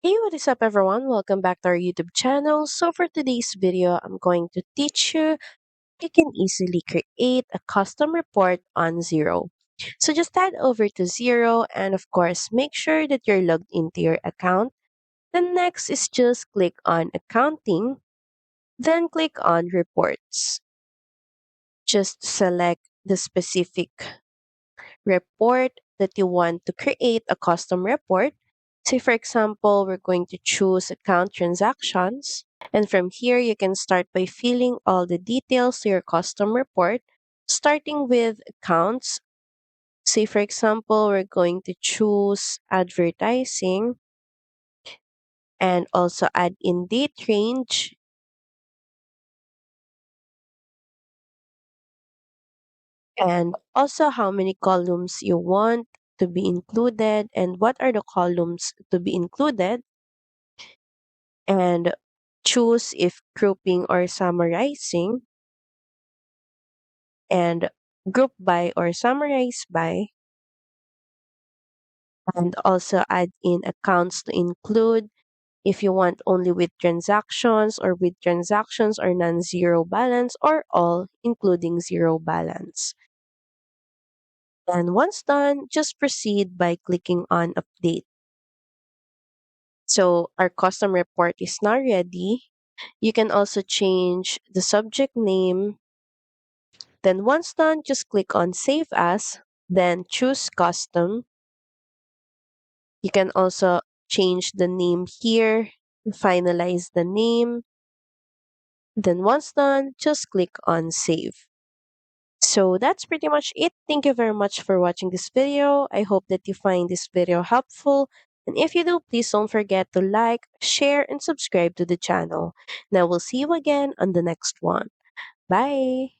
Hey, what is up, everyone? Welcome back to our YouTube channel. So, for today's video, I'm going to teach you you can easily create a custom report on Xero. So, just head over to Xero and, of course, make sure that you're logged into your account. Then, next is just click on Accounting, then click on Reports. Just select the specific report that you want to create a custom report. Say, for example, we're going to choose account transactions. And from here, you can start by filling all the details to your custom report, starting with accounts. Say, for example, we're going to choose advertising and also add in date range and also how many columns you want to be included and what are the columns to be included, and choose if grouping or summarizing, and group by or summarize by, and also add in accounts to include if you want only with transactions or with transactions or non-zero balance or all including zero balance. And once done, just proceed by clicking on update. So our custom report is now ready. You can also change the subject name. Then once done, just click on Save As, then choose Custom. You can also change the name here, finalize the name. Then once done, just click on Save. So that's pretty much it. Thank you very much for watching this video. I hope that you find this video helpful. And if you do, please don't forget to like, share, and subscribe to the channel. Now we'll see you again on the next one. Bye!